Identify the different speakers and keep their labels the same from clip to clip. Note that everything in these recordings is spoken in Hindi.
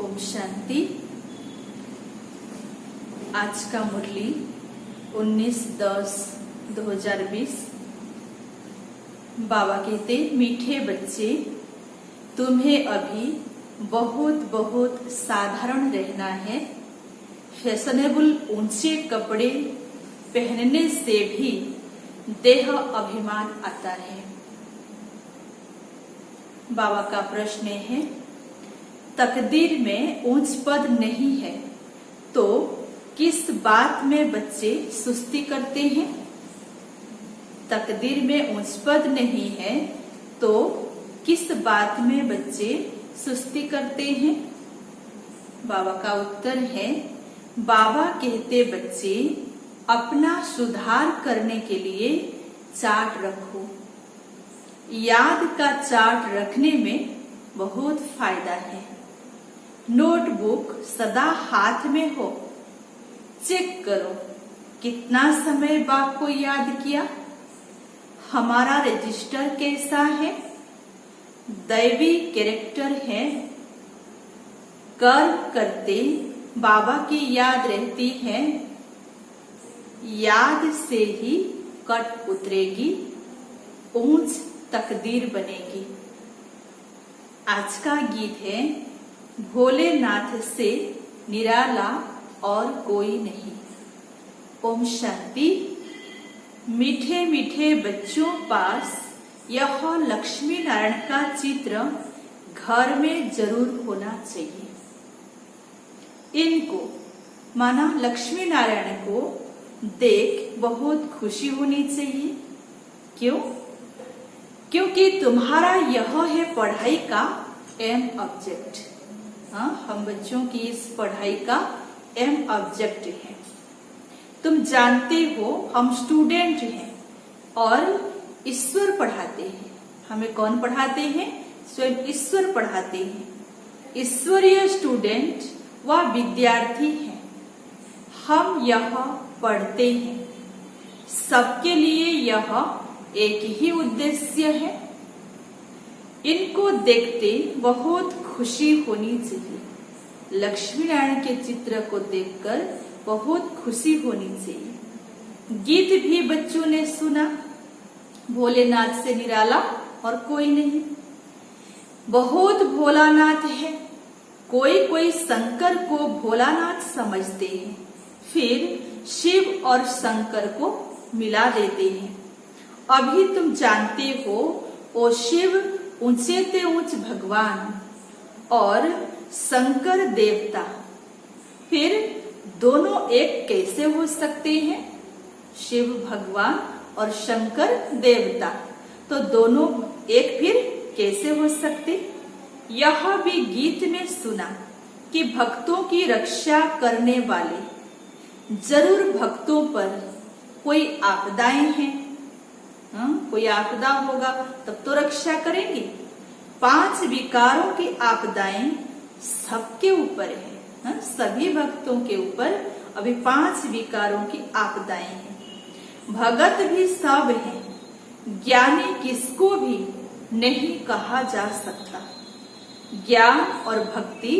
Speaker 1: ओम शांति। आज का मुरली 19/10/2020। बाबा कहते, मीठे बच्चे, तुम्हें अभी बहुत बहुत साधारण रहना है। फैशनेबल ऊंचे कपड़े पहनने से भी देह अभिमान आता है। बाबा का प्रश्न है, तकदीर में ऊंच पद नहीं है तो किस बात में बच्चे सुस्ती करते हैं? तकदीर में ऊंच पद नहीं है तो किस बात में बच्चे सुस्ती करते हैं? बाबा का उत्तर है, बाबा कहते बच्चे अपना सुधार करने के लिए चार्ट रखो। याद का चार्ट रखने में बहुत फायदा है। नोटबुक सदा हाथ में हो, चेक करो कितना समय बाप को याद किया, हमारा रजिस्टर कैसा है, दैवी कैरेक्टर है, कर्म करते बाबा की याद रहती है, याद से ही कट उतरेगी, ऊंच तकदीर बनेगी। आज का गीत है, भोलेनाथ से निराला और कोई नहीं। ओम शांति। मीठे मीठे बच्चों पास यह लक्ष्मी नारायण का चित्र घर में जरूर होना चाहिए। इनको माना लक्ष्मी नारायण को देख बहुत खुशी होनी चाहिए। क्यों? क्योंकि तुम्हारा यह है पढ़ाई का एम ऑब्जेक्ट। हम बच्चों की इस पढ़ाई का एम ऑब्जेक्ट है। तुम जानते हो हम स्टूडेंट हैं और ईश्वर पढ़ाते हैं। हमें कौन पढ़ाते हैं? स्वयं ईश्वर पढ़ाते हैं। ईश्वरीय स्टूडेंट व विद्यार्थी हैं। हम यह पढ़ते हैं, सबके लिए यह एक ही उद्देश्य है। इनको देखते बहुत खुशी होनी चाहिए। लक्ष्मी नारायण के चित्र को देखकर बहुत खुशी होनी चाहिए। गीत भी बच्चों ने सुना, भोलेनाथ से निराला और कोई नहीं। बहुत भोलानाथ है। कोई कोई शंकर को भोलानाथ समझते हैं, फिर शिव और शंकर को मिला देते हैं। अभी तुम जानते हो वो शिव ऊंचे ते ऊंच भगवान और शंकर देवता, फिर दोनों एक कैसे हो सकते हैं? शिव भगवान और शंकर देवता तो दोनों एक फिर कैसे हो सकते? यह भी गीत में सुना कि भक्तों की रक्षा करने वाले जरूर भक्तों पर कोई आपदाएं हैं। कोई आपदा होगा तब तो रक्षा करेंगे। 5 विकारों की आपदाएं सबके ऊपर है। सभी भक्तों के ऊपर अभी 5 विकारों की आपदाएं हैं। भगत भी सब है, ज्ञानी किसको भी नहीं कहा जा सकता। ज्ञान और भक्ति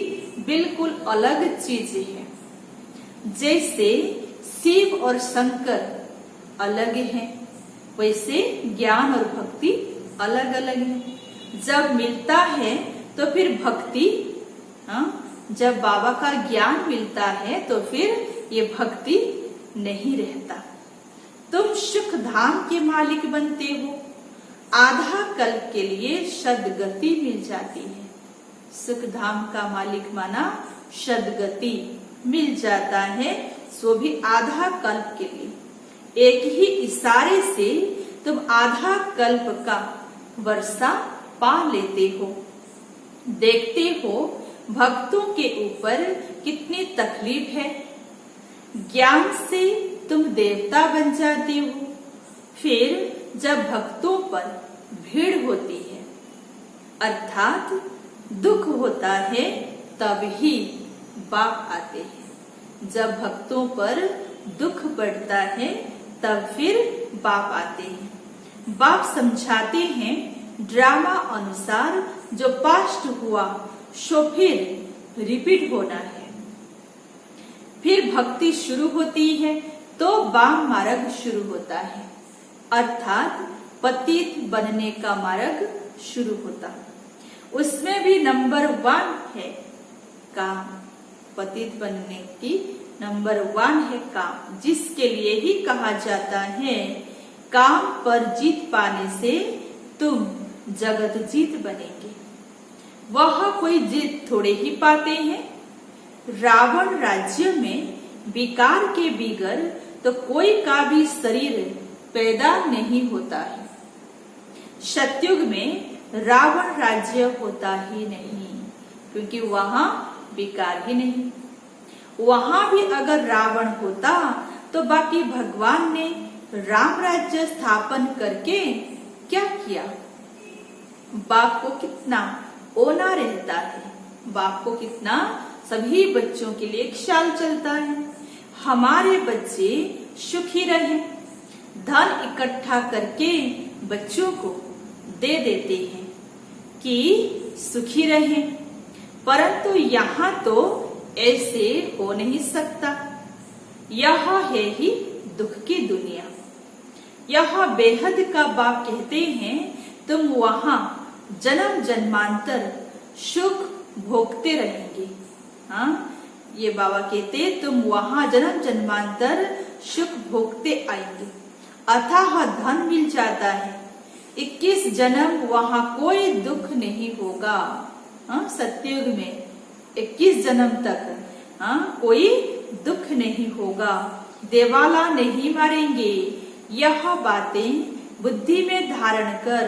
Speaker 1: बिल्कुल अलग चीज है। जैसे शिव और शंकर अलग हैं, वैसे ज्ञान और भक्ति अलग अलग है। जब मिलता है तो फिर भक्ति, जब बाबा का ज्ञान मिलता है तो फिर ये भक्ति नहीं रहता। तुम सुख धाम के मालिक बनते हो। आधा कल्प के लिए सदगति मिल जाती है। सुख धाम का मालिक माना सदगति मिल जाता है, सो भी आधा कल्प के लिए। एक ही इशारे से तुम आधा कल्प का वर्षा पा लेते हो। देखते हो भक्तों के ऊपर कितनी तकलीफ है। ज्ञान से तुम देवता बन जाते हो। फिर जब भक्तों पर भीड़ होती है अर्थात दुख होता है तब ही बाप आते हैं। जब भक्तों पर दुख बढ़ता है तब फिर बाप आते हैं। बाप समझाते हैं ड्रामा अनुसार जो पास्ट हुआ सो फिर रिपीट होना है। फिर भक्ति शुरू होती है तो वाम मार्ग शुरू होता है, अर्थात पतित बनने का मार्ग शुरू होता। उसमें भी नंबर 1 है काम। पतित बनने की नंबर 1 है काम, जिसके लिए ही कहा जाता है काम पर जीत पाने से तुम जगत जीत बनेंगे। वह कोई जीत थोड़े ही पाते हैं। रावण राज्य में विकार के बिगर तो कोई का भी शरीर पैदा नहीं होता है। सतयुग में रावण राज्य होता ही नहीं, क्योंकि वहां विकार ही नहीं। वहां भी अगर रावण होता तो बाकी भगवान ने राम राज्य स्थापन करके क्या किया? बाप को कितना ओना रहता है, बाप को कितना सभी बच्चों के लिए ख्याल चलता है। हमारे बच्चे सुखी रहे, धन इकट्ठा करके बच्चों को दे देते हैं कि सुखी रहे, परंतु यहाँ तो ऐसे हो नहीं सकता। यह है ही दुख की दुनिया। यह बेहद का बाप कहते हैं तुम वहां जन्म जन्मांतर सुख भोगते रहेंगे। हाँ, ये बाबा कहते तुम वहां जन्म जन्मांतर सुख भोगते आएंगे। अथाह धन मिल जाता है, 21 जन्म वहां कोई दुख नहीं होगा। हाँ, सतयुग में 21 जन्म तक कोई दुख नहीं होगा, देवाला नहीं मारेंगे। यह बातें बुद्धि में धारण कर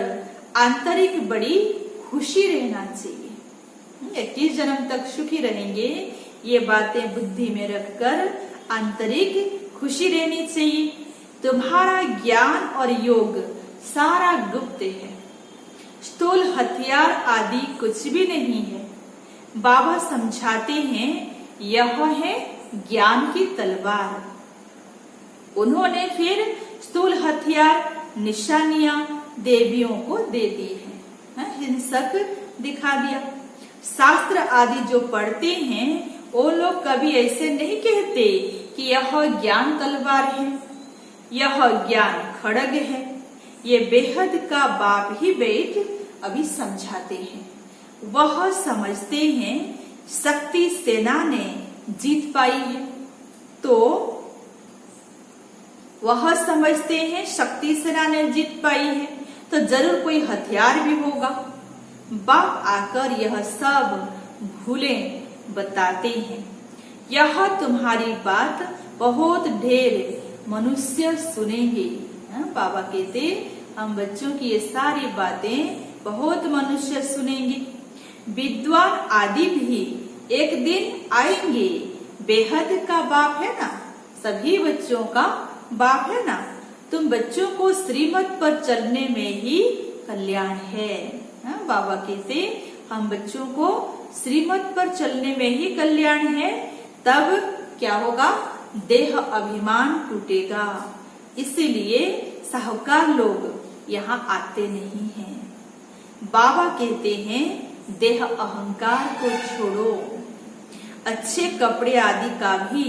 Speaker 1: आंतरिक बड़ी खुशी रहना चाहिए। 21 जन्म तक सुखी रहेंगे, ये बातें बुद्धि में रखकर आंतरिक खुशी रहनी चाहिए। तुम्हारा ज्ञान और योग सारा गुप्त है, स्थूल हथियार आदि कुछ भी नहीं है। बाबा समझाते हैं यह है ज्ञान की तलवार। उन्होंने फिर स्थूल हथियार निशानियां देवियों को दे दी है, हिंसक दिखा दिया। शास्त्र आदि जो पढ़ते हैं वो लोग कभी ऐसे नहीं कहते कि यह ज्ञान तलवार है, यह ज्ञान खड़ग है। ये बेहद का बाप ही बैठ अभी समझाते हैं। वह समझते हैं शक्ति सेना ने जीत पाई है, तो वह समझते हैं शक्ति सेना ने जीत पाई है तो जरूर कोई हथियार भी होगा। बाप आकर यह सब भूलें बताते हैं। यह तुम्हारी बात बहुत ढेर मनुष्य सुनेंगे। बाबा कहते हम बच्चों की ये सारी बातें बहुत मनुष्य सुनेंगे। विद्वान आदि भी एक दिन आएंगे। बेहद का बाप है ना, सभी बच्चों का बाप है ना। तुम बच्चों को श्रीमत पर चलने में ही कल्याण है। बाबा कहते हम बच्चों को श्रीमत पर चलने में ही कल्याण है। तब क्या होगा? देह अभिमान टूटेगा। इसीलिए साहूकार लोग यहाँ आते नहीं हैं। बाबा कहते हैं देह अहंकार को छोड़ो। अच्छे कपड़े आदि का भी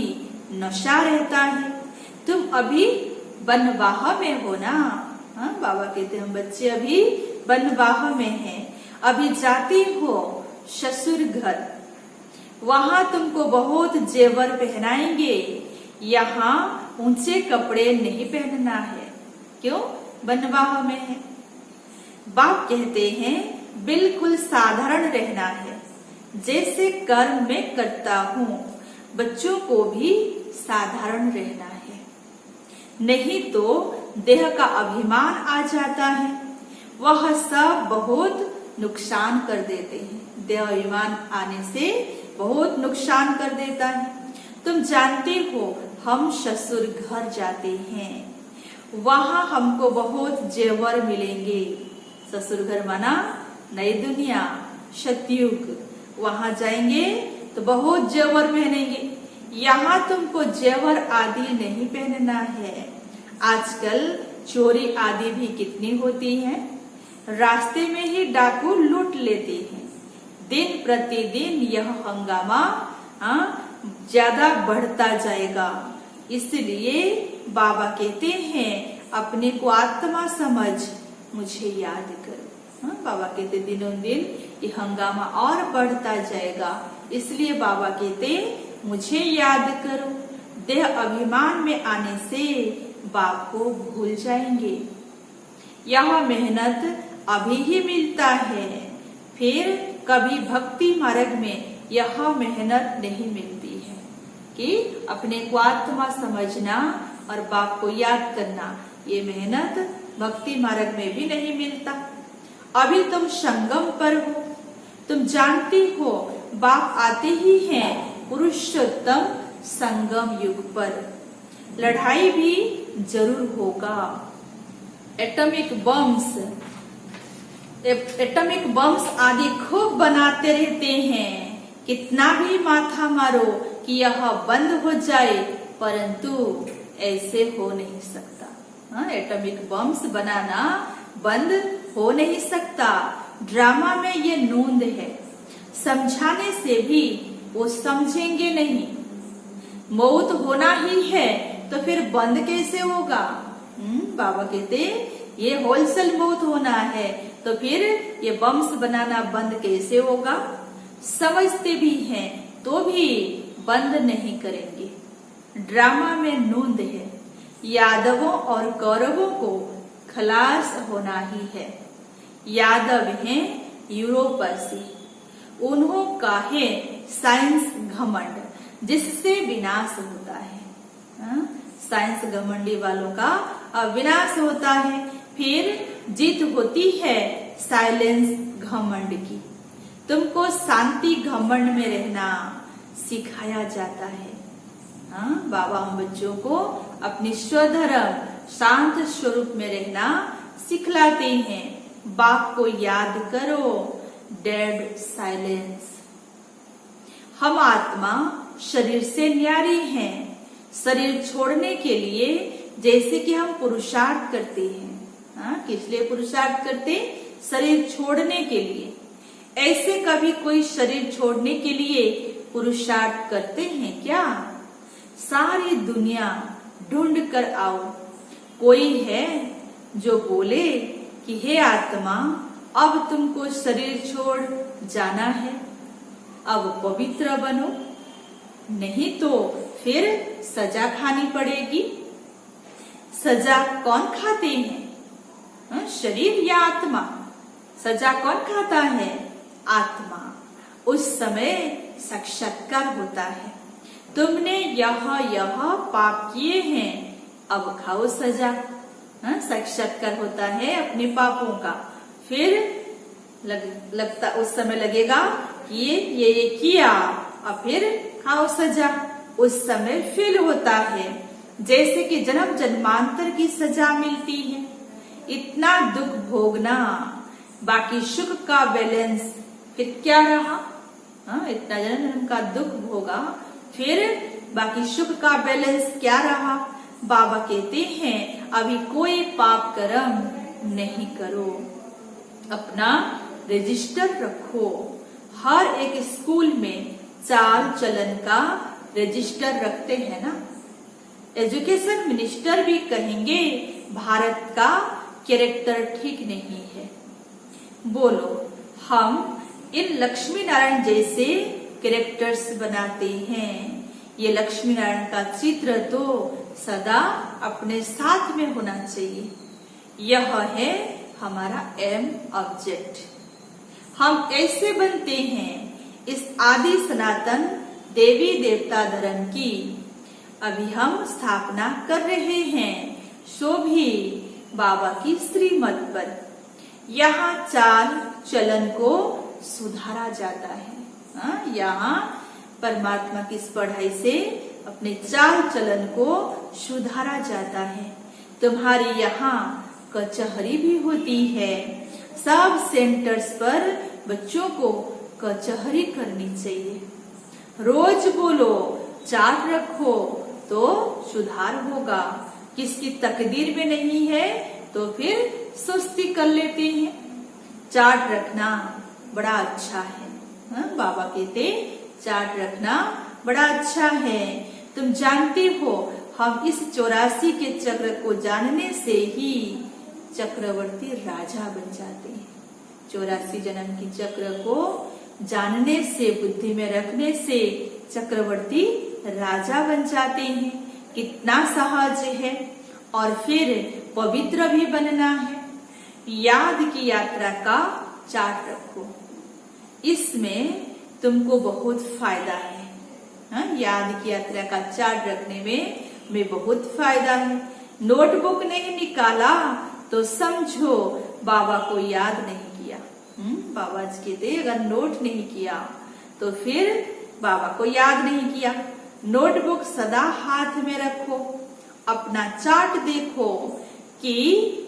Speaker 1: नशा रहता है। तुम अभी बनवाह में हो ना। बाबा कहते हम बच्चे अभी बनवाह में हैं। अभी जाती हो ससुर घर, वहां तुमको बहुत जेवर पहनाएंगे। यहाँ ऊंचे कपड़े नहीं पहनना है। क्यों? बनवाह में है। बाप कहते हैं बिल्कुल साधारण रहना है, जैसे कर्म में करता हूँ बच्चों को भी साधारण रहना है। नहीं तो देह का अभिमान आ जाता है, वह सब बहुत नुकसान कर देते हैं। देह अभिमान आने से बहुत नुकसान कर देता है। तुम जानते हो हम ससुर घर जाते हैं, वहां हमको बहुत जेवर मिलेंगे। ससुर घर माना नई दुनिया, सतयुग। वहां जाएंगे तो बहुत जेवर पहनेंगे। यहाँ तुमको जेवर आदि नहीं पहनना है। आजकल चोरी आदि भी कितनी होती है। रास्ते में ही डाकू लूट लेते हैं। दिन प्रतिदिन यह हंगामा ज्यादा बढ़ता जाएगा। इसलिए बाबा कहते हैं अपने को आत्मा समझ मुझे याद करो। बाबा कहते दिनों दिन ये हंगामा और बढ़ता जाएगा, इसलिए बाबा कहते मुझे याद करो। देह अभिमान में आने से बाप को भूल जाएंगे। यह मेहनत अभी ही मिलता है, फिर कभी भक्ति मार्ग में यह मेहनत नहीं मिलती है कि अपने को आत्मा समझना और बाप को याद करना। ये मेहनत भक्ति मार्ग में भी नहीं मिलता। अभी तुम संगम पर हो, तुम जानती हो बाप आते ही हैं पुरुषोत्तम संगम युग पर। लड़ाई भी जरूर होगा। एटॉमिक बम्स आदि खूब बनाते रहते हैं। कितना भी माथा मारो कि यह बंद हो जाए, परंतु ऐसे हो नहीं सकता। एटॉमिक बम्स बनाना बंद हो नहीं सकता। ड्रामा में ये नूंद है, समझाने से भी वो समझेंगे नहीं। मौत होना ही है तो फिर बंद कैसे होगा? बाबा कहते ये होलसेल मौत होना है तो फिर ये बम्स बनाना बंद कैसे होगा? समझते भी हैं तो भी बंद नहीं करेंगे। ड्रामा में नूंद है। यादवों और कौरवों को खलास होना ही है। यादव हैं यूरोपसी, उन्हों का है साइंस घमंड, जिससे विनाश होता है। साइंस घमंडी वालों का विनाश होता है। फिर जीत होती है साइलेंस घमंड की। तुमको शांति घमंड में रहना सिखाया जाता है। बाबा हम बच्चों को अपनी स्वधर्म शांत स्वरूप में रहना सिखलाते हैं। बाप को याद करो, डेड साइलेंस। हम आत्मा शरीर से न्यारी हैं। शरीर छोड़ने के लिए जैसे कि हम पुरुषार्थ करते हैं। किस लिए पुरुषार्थ करते? शरीर छोड़ने के लिए। ऐसे कभी कोई शरीर छोड़ने के लिए पुरुषार्थ करते हैं क्या? सारी दुनिया ढूंढ कर आओ, कोई है जो बोले कि हे आत्मा अब तुमको शरीर छोड़ जाना है, अब पवित्र बनो, नहीं तो फिर सजा खानी पड़ेगी। सजा कौन खाते हैं? शरीर या आत्मा? सजा कौन खाता है? आत्मा। उस समय साक्षात्कार होता है, तुमने यह पाप किए हैं, अब खाओ सजा। साक्षात्कार होता है अपने पापों का। फिर लगता उस समय लगेगा कि ये किया, अब फिर खाओ सजा। उस समय फील होता है जैसे कि जन्म जन्मांतर की सजा मिलती है। इतना दुख भोगना, बाकी सुख का बैलेंस फिर क्या रहा? इतना जन्म का दुख भोगा, फिर बाकी सुख का बैलेंस क्या रहा? बाबा कहते हैं अभी कोई पाप कर्म नहीं करो, अपना रजिस्टर रखो। हर एक स्कूल में चाल चलन का रजिस्टर रखते हैं ना। एजुकेशन मिनिस्टर भी कहेंगे भारत का कैरेक्टर ठीक नहीं है। बोलो, हम इन लक्ष्मी नारायण जैसे कैरेक्टर्स बनाते हैं। ये लक्ष्मी नारायण का चित्र तो सदा अपने साथ में होना चाहिए। यह है हमारा एम ऑब्जेक्ट। हम ऐसे बनते हैं इस आदि सनातन देवी देवता धर्म की अभी हम स्थापना कर रहे हैं, सो भी बाबा की श्रीमत पर। यहाँ चाल चलन को सुधारा जाता है। यहाँ परमात्मा की इस पढ़ाई से अपने चाल चलन को सुधारा जाता है। तुम्हारी यहाँ कचहरी भी होती है। सब सेंटर्स पर बच्चों को कचहरी करनी चाहिए। रोज बोलो, चार्ट रखो तो सुधार होगा। किसकी तकदीर में नहीं है तो फिर सुस्ती कर लेते हैं। चार्ट रखना बड़ा अच्छा है। बाबा कहते चार्ट रखना बड़ा अच्छा है। तुम जानते हो हम इस 84 के चक्र को जानने से ही चक्रवर्ती राजा बन जाते हैं। 84 जन्म की चक्र को जानने से, बुद्धि में रखने से चक्रवर्ती राजा बन जाते हैं। कितना सहज है। और फिर पवित्र भी बनना है। याद की यात्रा का चार्ट रखो, इसमें तुमको बहुत फायदा है। याद की यात्रा का चार्ट रखने में बहुत फायदा है। नोटबुक नहीं निकाला तो समझो बाबा को याद नहीं किया। बाबा जी कहते अगर नोट नहीं किया तो फिर बाबा को याद नहीं किया। नोटबुक सदा हाथ में रखो, अपना चार्ट देखो कि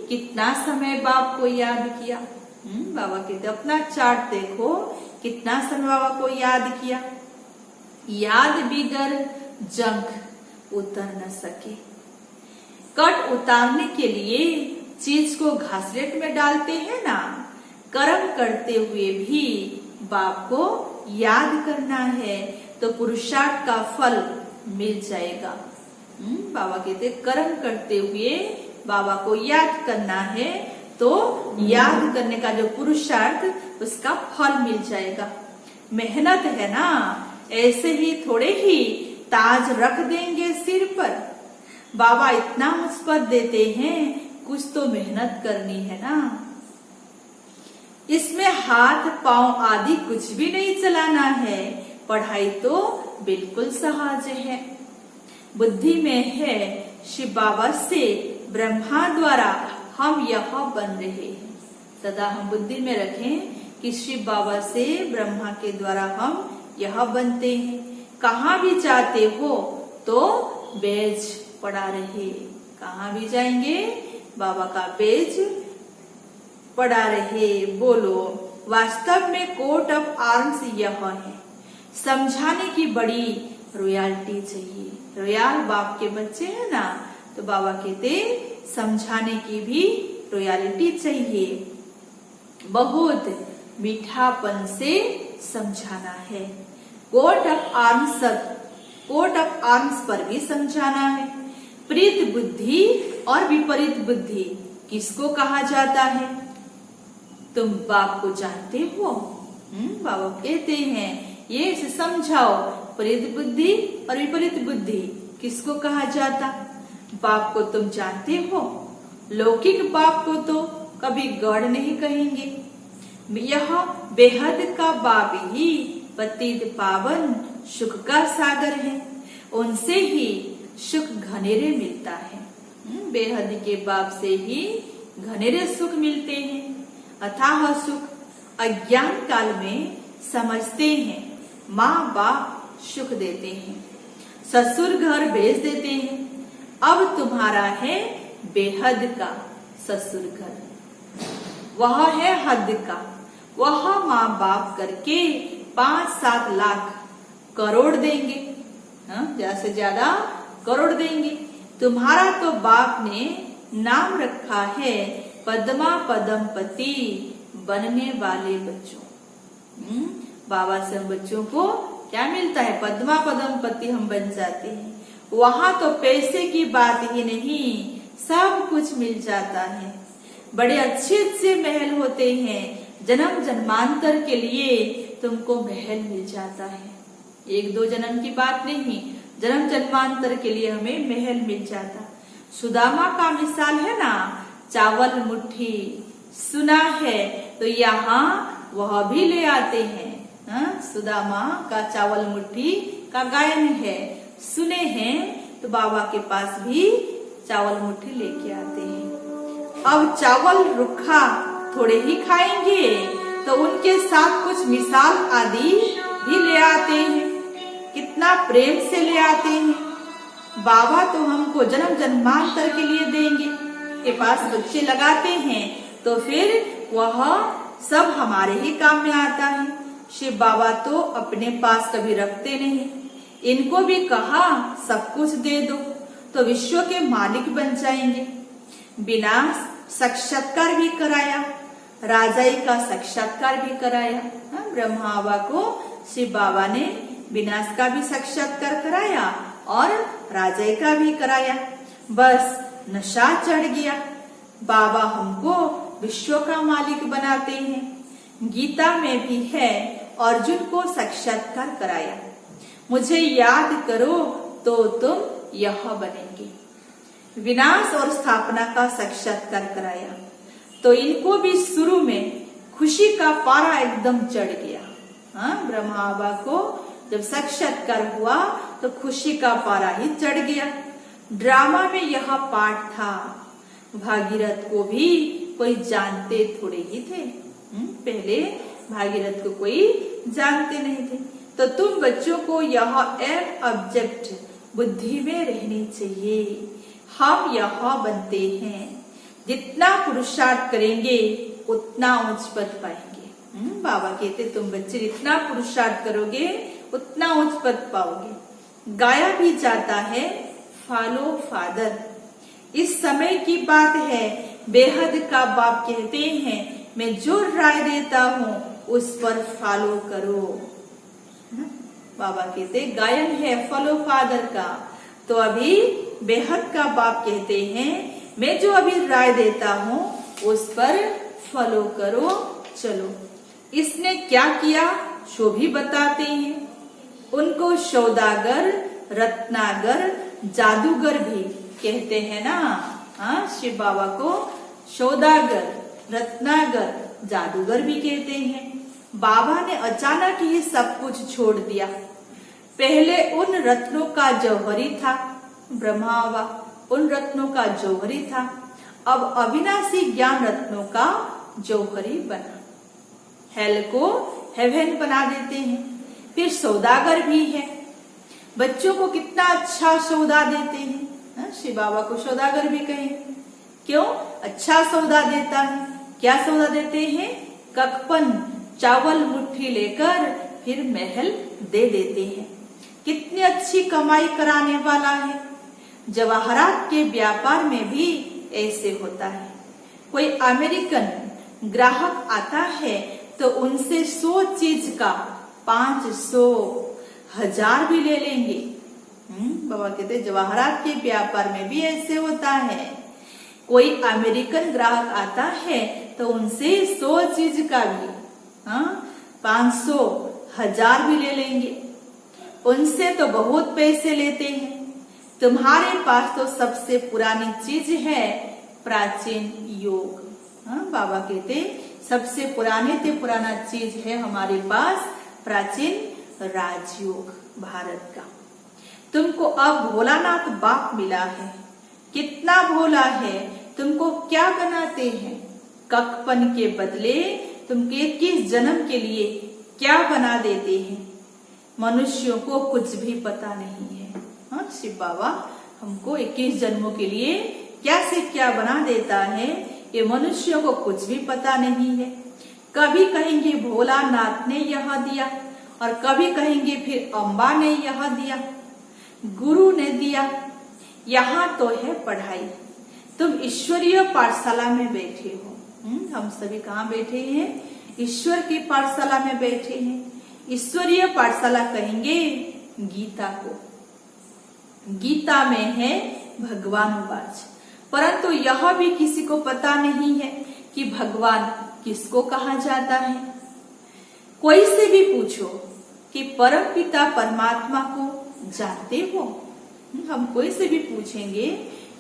Speaker 1: कितना समय बाप को याद किया। बाबा कहते अपना चार्ट देखो कितना समय बाबा को याद किया। याद बिगर जंग उतर न सके। कट उतारने के लिए चीज को घासलेट में डालते हैं ना, कर्म करते हुए भी बाप को याद करना है तो पुरुषार्थ का फल मिल जाएगा। बाबा कहते कर्म करते हुए बाबा को याद करना है तो याद करने का जो पुरुषार्थ उसका फल मिल जाएगा। मेहनत है ना, ऐसे ही थोड़े ही ताज रख देंगे सिर पर। बाबा इतना मुझ पर देते हैं, कुछ तो मेहनत करनी है ना। इसमें हाथ पांव आदि कुछ भी नहीं चलाना है। पढ़ाई तो बिल्कुल सहज है। बुद्धि में है शिव बाबा से ब्रह्मा द्वारा हम यह बन रहे हैं। सदा हम बुद्धि में रखें कि शिव बाबा से ब्रह्मा के द्वारा हम यह बनते हैं। कहाँ भी जाते हो तो बेज पड़ा रहे। कहाँ भी जाएंगे बाबा का बेज पड़ा रहे। बोलो, वास्तव में कोट ऑफ आर्म्स यह है। समझाने की बड़ी रॉयल्टी चाहिए। रॉयल बाप के बच्चे हैं ना, तो बाबा कहते समझाने की भी रॉयल्टी चाहिए। बहुत मीठापन से समझाना है। Coat of arms, coat of arms पर भी समझाना है। प्रीत बुद्धि और विपरीत बुद्धि किसको कहा जाता है? तुम बाप को जानते हो। बाबा कहते हैं ये से समझाओ, प्रीत बुद्धि और विपरीत बुद्धि किसको कहा जाता? बाप को तुम जानते हो। लौकिक बाप को तो कभी गढ़ नहीं कहेंगे। यह बेहद का बाप ही पतित पावन सुख का सागर है। उनसे ही सुख घनेरे मिलता है। बेहद के बाप से ही घनेरे सुख मिलते हैं। अथाह सुख अज्ञान काल में समझते हैं। माँ बाप सुख देते हैं, ससुर घर भेज देते हैं। अब तुम्हारा है बेहद का ससुर घर, वह है हद का। वह माँ बाप करके 5-7 लाख करोड़ देंगे, ज्यादा से ज्यादा करोड़ देंगे। तुम्हारा तो बाप ने नाम रखा है पद्मा पदमपति, बनने वाले बच्चों। बाबा से हम बच्चों को क्या मिलता है? पद्मा पदमपति हम बन जाते हैं। वहां तो पैसे की बात ही नहीं, सब कुछ मिल जाता है। बड़े अच्छे अच्छे महल होते हैं। जन्म जन्मांतर के लिए तुमको महल मिल जाता है। 1-2 जन्म की बात नहीं, जन्म जन्मांतर के लिए हमें महल मिल जाता। सुदामा का मिसाल है ना, चावल मुट्ठी सुना है तो यहाँ वह भी ले आते हैं। सुदामा का चावल मुट्ठी का गायन है, सुने हैं तो बाबा के पास भी चावल मुट्ठी लेके आते हैं। अब चावल रुखा थोड़े ही खाएंगे तो उनके साथ कुछ मिसाल आदि भी ले आते हैं। कितना प्रेम से ले आते हैं। बाबा तो हमको जन्म जन्मांतर के लिए देंगे। के पास बच्चे लगाते हैं तो फिर वह सब हमारे ही काम में आता है। शिव बाबा तो अपने पास कभी रखते नहीं। इनको भी कहा सब कुछ दे दो तो विश्व के मालिक बन जाएंगे। बिना साक्षात्कार भी कराया राजाई का साक्षात्कार भी कराया। ब्रह्मा बाबा को शिव बाबा ने विनाश का भी साक्षात्कार कराया और राजाई का भी कराया। बस नशा चढ़ गया। बाबा हमको विश्व का मालिक बनाते हैं। गीता में भी है, अर्जुन को साक्षात्कार कराया, मुझे याद करो तो तुम यह बनेंगे। विनाश और स्थापना का साक्षात्कार कराया, तो इनको भी शुरू में खुशी का पारा एकदम चढ़ गया। ब्रह्मा बाबा को जब साक्षात्कार हुआ तो खुशी का पारा ही चढ़ गया। ड्रामा में यह पाठ था। भागीरथ को भी कोई जानते थोड़े ही थे। पहले भागीरथ को कोई जानते नहीं थे। तो तुम बच्चों को यह एम ऑब्जेक्ट बुद्धि में रहनी चाहिए। हम यह बनते हैं, जितना पुरुषार्थ करेंगे उतना उच्च पद पाएंगे। बाबा कहते तुम बच्चे जितना पुरुषार्थ करोगे उतना उच्च पद पाओगे। गाया भी जाता है, फॉलो फादर। इस समय की बात है, बेहद का बाप कहते हैं मैं जो राय देता हूँ उस पर फॉलो करो। बाबा कहते गायन है फॉलो फादर का। तो अभी बेहद का बाप कहते हैं मैं जो अभी राय देता हूँ उस पर फॉलो करो, चलो। इसने क्या किया सो भी बताते हैं। उनको सौदागर, रत्नागर, जादूगर भी कहते हैं ना। शिव बाबा को सौदागर, रत्नागर, जादूगर भी कहते हैं। बाबा ने अचानक ही सब कुछ छोड़ दिया। पहले उन रत्नों का जौहरी था, ब्रह्मा बाबा उन रत्नों का जौहरी था। अब अविनाशी ज्ञान रत्नों का जौहरी बना। हेल को हेवन बना देते हैं। फिर सौदागर भी है, बच्चों को कितना अच्छा सौदा देते हैं। शिव बाबा को सौदागर भी कहें, क्यों? अच्छा सौदा देता है। क्या सौदा देते हैं? ककपन, चावल मुट्ठी लेकर फिर महल दे देते हैं। कितनी अच्छी कमाई कराने वाला है। जवाहरात के व्यापार में भी ऐसे होता है। कोई अमेरिकन ग्राहक आता है तो उनसे 100 चीज का 500, 1000 भी ले लेंगे। बाबा कहते जवाहरात के व्यापार में भी ऐसे होता है। कोई अमेरिकन ग्राहक आता है तो उनसे 100 चीज का भी 500, 1000 भी ले लेंगे। उनसे तो बहुत पैसे लेते हैं। तुम्हारे पास तो सबसे पुरानी चीज है प्राचीन योग। बाबा कहते सबसे पुराने से पुराना चीज है हमारे पास प्राचीन राजयोग भारत का। तुमको अब भोलानाथ बाप मिला है। कितना भोला है, तुमको क्या बनाते हैं? ककपन के बदले तुम 21 जन्म के लिए क्या बना देते हैं? मनुष्यों को कुछ भी पता नहीं है। शिव बाबा हमको 21 जन्मों के लिए क्या से क्या बना देता है, ये मनुष्यों को कुछ भी पता नहीं है। कभी कहेंगे भोलानाथ ने यह दिया और कभी कहेंगे फिर अम्बा ने यह दिया, गुरु ने दिया। यहाँ तो है पढ़ाई। तुम ईश्वरीय पाठशाला में बैठे हो। हम सभी कहाँ बैठे हैं? ईश्वर की पाठशाला में बैठे हैं। ईश्वरीय पाठशाला कहेंगे गीता को। गीता में है भगवान वाच, परंतु यह भी किसी को पता नहीं है कि भगवान किसको कहा जाता है। कोई से भी पूछो कि परम पिता परमात्मा को जानते हो? हम कोई से भी पूछेंगे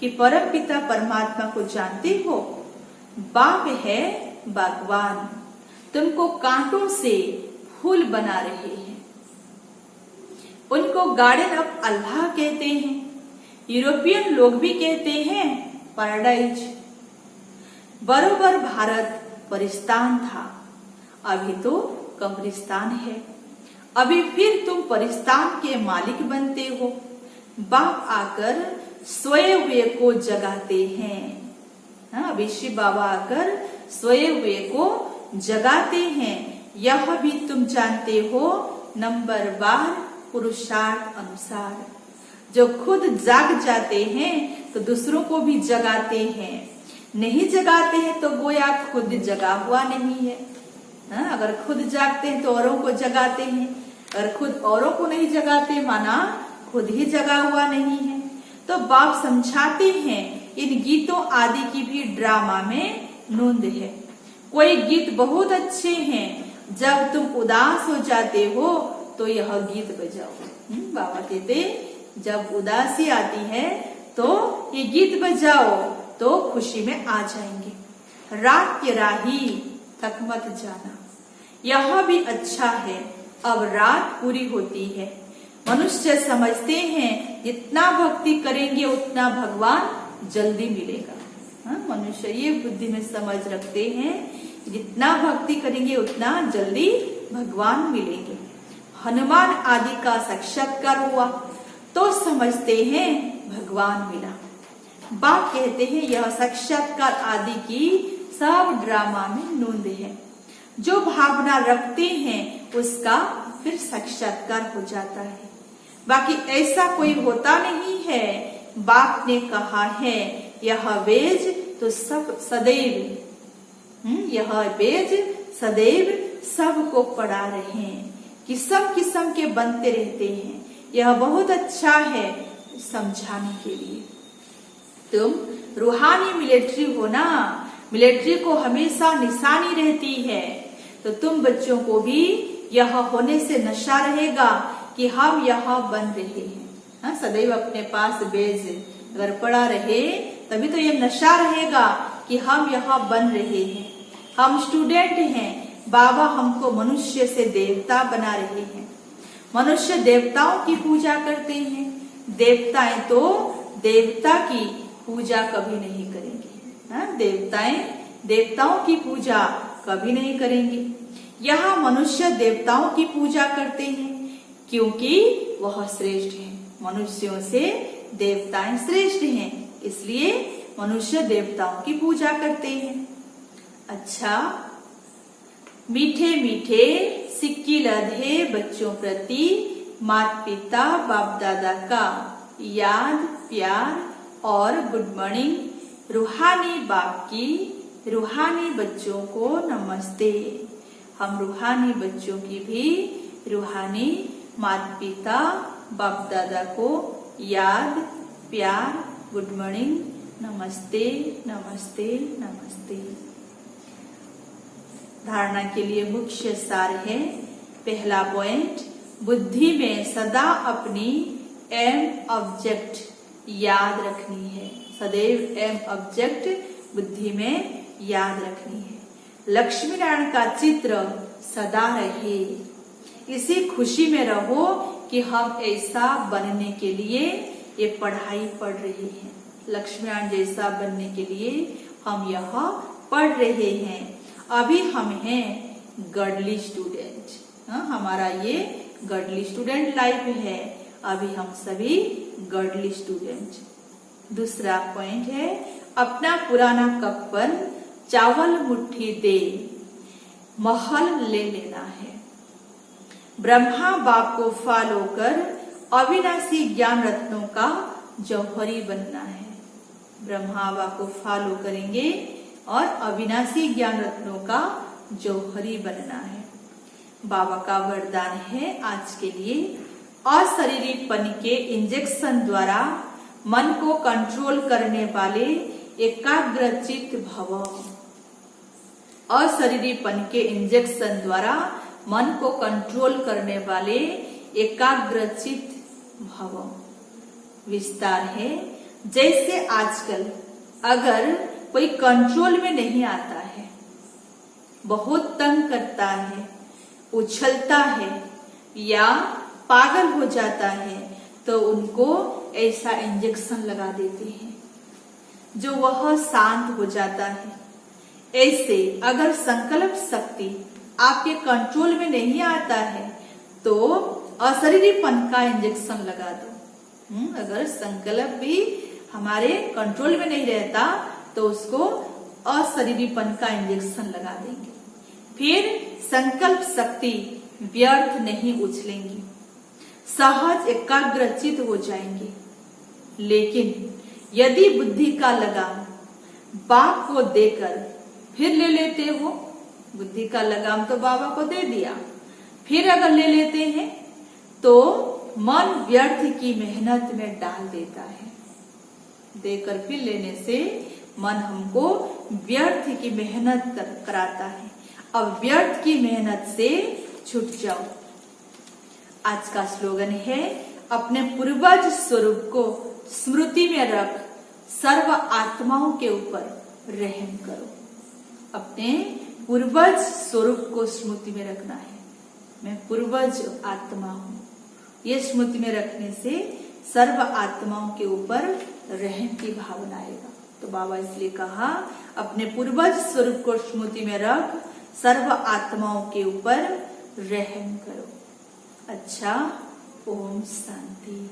Speaker 1: कि परम पिता परमात्मा को जानते हो? बाप है भगवान, तुमको कांटों से फूल बना रहे हैं। उनको गार्डन ऑफ अल्लाह कहते हैं। यूरोपियन लोग भी कहते हैं पैराडाइज। बरोबर भारत परिस्तान था, अभी तो कब्रिस्तान है। अभी फिर तुम परिस्तान के मालिक बनते हो। बाप आकर सोए हुए को जगाते हैं। अभी शिव बाबा आकर सोए हुए को जगाते हैं। यह भी तुम जानते हो नंबर 12 पुरुषार्थ अनुसार। जो खुद जाग जाते हैं तो दूसरों को भी जगाते हैं। नहीं जगाते हैं तो गोया खुद जगा हुआ नहीं है। अगर खुद जागते हैं तो औरों को जगाते हैं, अगर खुद औरों को नहीं जगाते माना खुद ही जगा हुआ नहीं है। तो बाप समझाते हैं इन गीतों आदि की भी ड्रामा में नोंद है। कोई गीत बहुत अच्छे हैं, जब तुम उदास हो जाते हो तो यह गीत बजाओ। बाबा कहते जब उदासी आती है तो ये गीत बजाओ तो खुशी में आ जाएंगे। रात के राही थक मत जाना, यह भी अच्छा है, अब रात पूरी होती है। मनुष्य समझते हैं जितना भक्ति करेंगे उतना भगवान जल्दी मिलेगा। मनुष्य ये बुद्धि में समझ रखते हैं जितना भक्ति करेंगे उतना जल्दी भगवान मिलेंगे। हनुमान आदि का साक्षात्कार हुआ तो समझते हैं भगवान मिला। बाप कहते हैं यह साक्षात्कार आदि की सब ड्रामा में नोंद है। जो भावना रखते हैं उसका फिर साक्षात्कार हो जाता है, बाकी ऐसा कोई होता नहीं है। बाप ने कहा है यह वेज तो सब सदैव, यह वेज सदैव सबको पढ़ा रहे हैं, किस्म के बनते रहते हैं। यह बहुत अच्छा है समझाने के लिए। तुम रूहानी मिलिट्री हो ना, मिलिट्री को हमेशा निशानी रहती है, तो तुम बच्चों को भी यह होने से नशा रहेगा कि हम यह बन रहे हैं। सदैव अपने पास बेज अगर पड़ा रहे तभी तो ये नशा रहेगा कि हम यह बन रहे हैं, हम स्टूडेंट हैं। बाबा हमको मनुष्य से देवता बना रहे हैं। मनुष्य देवताओं की पूजा करते हैं, देवताएं तो देवता की पूजा कभी नहीं करेंगे। देवताएं देवताओं की पूजा कभी नहीं करेंगे। यहाँ मनुष्य देवताओं की पूजा करते हैं क्योंकि वह श्रेष्ठ है। मनुष्यों से देवताएं श्रेष्ठ हैं, इसलिए मनुष्य देवताओं की पूजा करते हैं। अच्छा, मीठे मीठे सिक्की लधे बच्चों प्रति माता पिता बाप दादा का याद प्यार और गुड मॉर्निंग। रूहानी बाप की रूहानी बच्चों को नमस्ते। हम रूहानी बच्चों की भी रूहानी माता पिता बाप दादा को याद प्यार गुड मॉर्निंग नमस्ते नमस्ते नमस्ते। धारणा के लिए मुख्य सार है, पहला पॉइंट, बुद्धि में सदा अपनी एम ऑब्जेक्ट याद रखनी है। सदैव एम ऑब्जेक्ट बुद्धि में याद रखनी है। लक्ष्मी नारायण का चित्र सदा रहे, इसी खुशी में रहो कि हम ऐसा बनने के लिए ये पढ़ाई पढ़ रहे हैं। लक्ष्मी नारायण जैसा बनने के लिए हम यह पढ़ रहे हैं। अभी हम हैं गॉडली स्टूडेंट, हमारा ये गॉडली स्टूडेंट लाइफ है। अभी हम सभी गॉडली स्टूडेंट। दूसरा पॉइंट है, अपना पुराना कप्पन चावल मुट्ठी दे महल ले लेना है। ब्रह्मा बाप को फॉलो कर अविनाशी ज्ञान रत्नों का जौहरी बनना है। ब्रह्मा बाप को फॉलो करेंगे और अविनाशी ज्ञान रत्नों का जौहरी बनना है। बाबा का वरदान है आज के लिए, अशरीरीपन के इंजेक्शन द्वारा मन को कंट्रोल करने वाले एकाग्रचित्त भव। अशरीरीपन के इंजेक्शन द्वारा मन को कंट्रोल करने वाले एकाग्रचित्त भव। विस्तार है, जैसे आजकल अगर कोई कंट्रोल में नहीं आता है, बहुत तंग करता है, उछलता है या पागल हो जाता है, तो उनको ऐसा इंजेक्शन लगा देते हैं जो वह शांत हो जाता है। ऐसे अगर संकल्प शक्ति आपके कंट्रोल में नहीं आता है तो अशरीरीपन का इंजेक्शन लगा दो। अगर संकल्प भी हमारे कंट्रोल में नहीं रहता तो उसको अशरीरीपन का इंजेक्शन लगा देंगे। फिर संकल्प शक्ति व्यर्थ नहीं उछलेंगी, सहज एकाग्रचित हो जाएंगे। लेकिन यदि बुद्धि का लगाम बाप को देकर फिर ले लेते हो, बुद्धि का लगाम तो बाबा को दे दिया, फिर अगर ले लेते हैं तो मन व्यर्थ की मेहनत में डाल देता है। देकर फिर लेने से मन हमको व्यर्थ की मेहनत कराता है। अब व्यर्थ की मेहनत से छूट जाओ। आज का स्लोगन है, अपने पूर्वज स्वरूप को स्मृति में रख, सर्व आत्माओं के ऊपर रहम करो। अपने पूर्वज स्वरूप को स्मृति में रखना है। मैं पूर्वज आत्मा हूं, ये स्मृति में रखने से सर्व आत्माओं के ऊपर रहम की भावना आएगा। तो बाबा इसलिए कहा, अपने पूर्वज स्वरूप को स्मृति में रख, सर्व आत्माओं के ऊपर रहम करो। अच्छा, ओम शांति।